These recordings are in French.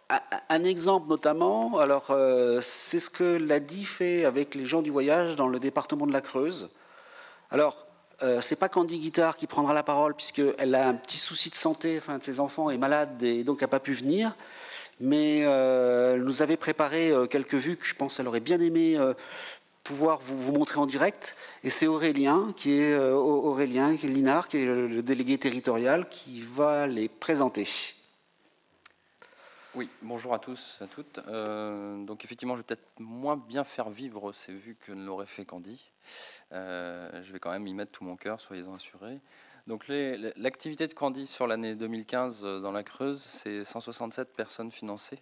Un exemple notamment, alors c'est ce que l'ADI fait avec les gens du voyage dans le département de la Creuse. Alors, c'est pas Candy Guitare qui prendra la parole puisqu'elle a un petit souci de santé, enfin de ses enfants est malade et donc n'a pas pu venir. Mais elle nous avait préparé quelques vues que je pense qu'elle aurait bien aimé pouvoir vous montrer en direct. Et c'est Aurélien qui est Linard, qui est le délégué territorial, qui va les présenter. Oui, bonjour à tous, à toutes. Donc effectivement, je vais peut-être moins bien faire vivre ces vues que ne l'aurait fait Candy. Je vais quand même y mettre tout mon cœur, soyez-en assurés. Donc l'activité de Candy sur l'année 2015 dans la Creuse, c'est 167 personnes financées,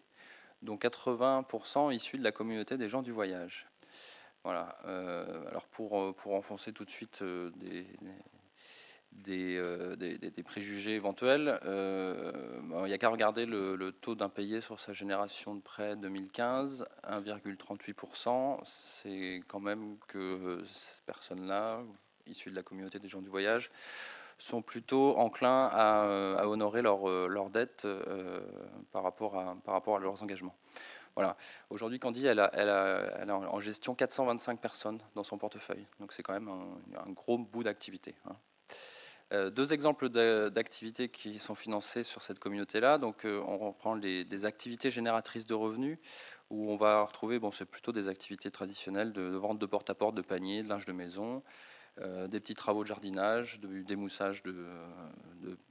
dont 80% issues de la communauté des gens du voyage. Voilà. Alors pour enfoncer tout de suite des préjugés éventuels. Il n'y a qu'à regarder le taux d'impayé sur sa génération de prêt 2015, 1,38%. C'est quand même que ces personnes-là, issues de la communauté des gens du voyage, sont plutôt enclins à honorer leurs dettes par rapport à leurs engagements. Voilà. Aujourd'hui, Candy, elle a en gestion 425 personnes dans son portefeuille. Donc c'est quand même un gros bout d'activité, hein. Deux exemples d'activités qui sont financées sur cette communauté-là. Donc, on reprend des activités génératrices de revenus, où on va retrouver, bon, c'est plutôt des activités traditionnelles de vente de porte-à-porte, de paniers, de linge de maison, des petits travaux de jardinage, d'émoussage de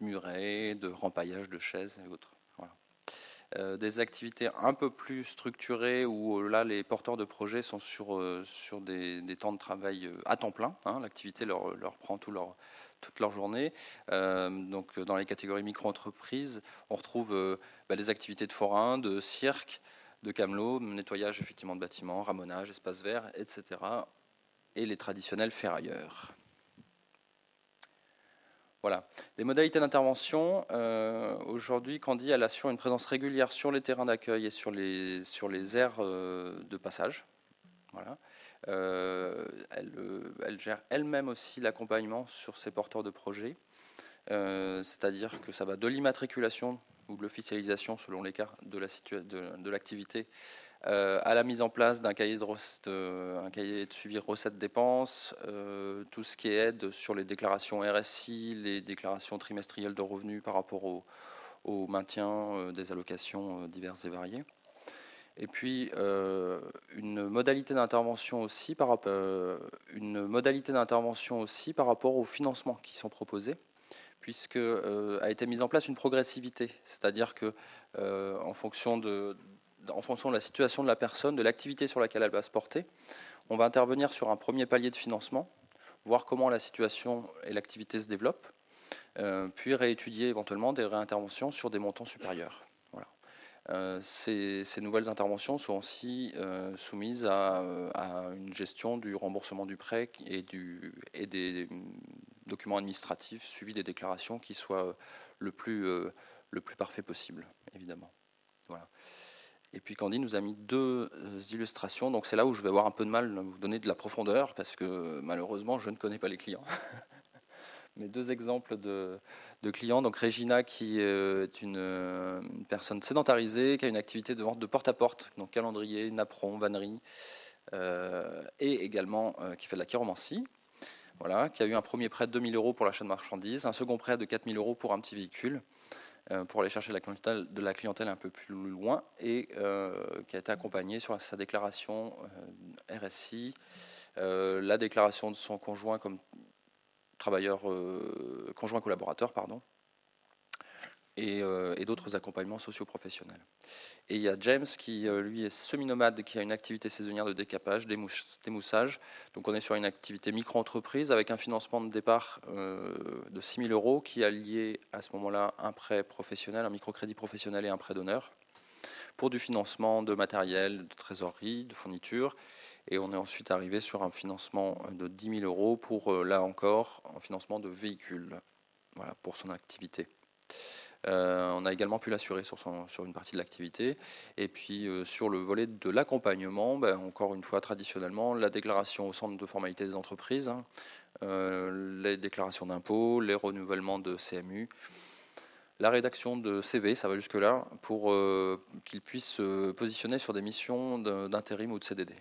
murets, de rempaillage de chaises et autres. Voilà. Des activités un peu plus structurées où là les porteurs de projets sont sur des temps de travail à temps plein, hein. L'activité leur prend toute leur journée. Donc dans les catégories micro-entreprises, on retrouve des activités de forain, de cirque, de camelot, nettoyage effectivement de bâtiments, ramonage, espaces verts, etc. Et les traditionnels ferrailleurs. Voilà. Les modalités d'intervention. Aujourd'hui, Candy, elle assure une présence régulière sur les terrains d'accueil et sur les aires de passage. Voilà. Elle gère elle-même aussi l'accompagnement sur ses porteurs de projets. C'est-à-dire que ça va de l'immatriculation ou de l'officialisation selon les cas de l'activité à la mise en place d'un un cahier de suivi recettes-dépenses, tout ce qui est aide sur les déclarations RSI, les déclarations trimestrielles de revenus par rapport au maintien des allocations diverses et variées. Et puis une modalité d'intervention aussi par rapport aux financements qui sont proposés, puisque a été mise en place une progressivité, c'est-à-dire que en fonction de la situation de la personne, de l'activité sur laquelle elle va se porter, on va intervenir sur un premier palier de financement, voir comment la situation et l'activité se développent, puis réétudier éventuellement des réinterventions sur des montants supérieurs. Voilà. Ces nouvelles interventions sont aussi soumises à une gestion du remboursement du prêt et des documents administratifs suivis des déclarations qui soient le plus parfait possible, évidemment. Voilà. Et puis Candy nous a mis deux illustrations, donc c'est là où je vais avoir un peu de mal à vous donner de la profondeur, parce que malheureusement je ne connais pas les clients. Mais deux exemples de clients. Donc Regina, qui est une personne sédentarisée, qui a une activité de vente de porte-à-porte, donc calendrier, napperon, vannerie, et également qui fait de la chiromancie. Voilà, qui a eu un premier prêt de 2 000 euros pour l'achat de marchandises, un second prêt de 4 000 euros pour un petit véhicule, pour aller chercher de la clientèle un peu plus loin, et qui a été accompagné sur sa déclaration RSI, la déclaration de son conjoint comme conjoint collaborateur, pardon, et d'autres accompagnements socio-professionnels. Et il y a James qui, lui, est semi-nomade, qui a une activité saisonnière de décapage, d'émoussage. Donc on est sur une activité micro-entreprise avec un financement de départ de 6 000 euros qui a lié à ce moment-là un prêt professionnel, un microcrédit professionnel et un prêt d'honneur pour du financement de matériel, de trésorerie, de fourniture. Et on est ensuite arrivé sur un financement de 10 000 euros pour, là encore, un financement de véhicules, voilà, pour son activité. On a également pu l'assurer sur une partie de l'activité. Et puis sur le volet de l'accompagnement, encore une fois, traditionnellement, la déclaration au centre de formalité des entreprises, les déclarations d'impôts, les renouvellements de CMU, la rédaction de CV, ça va jusque-là, pour qu'ils puissent se positionner sur des missions d'intérim ou de CDD.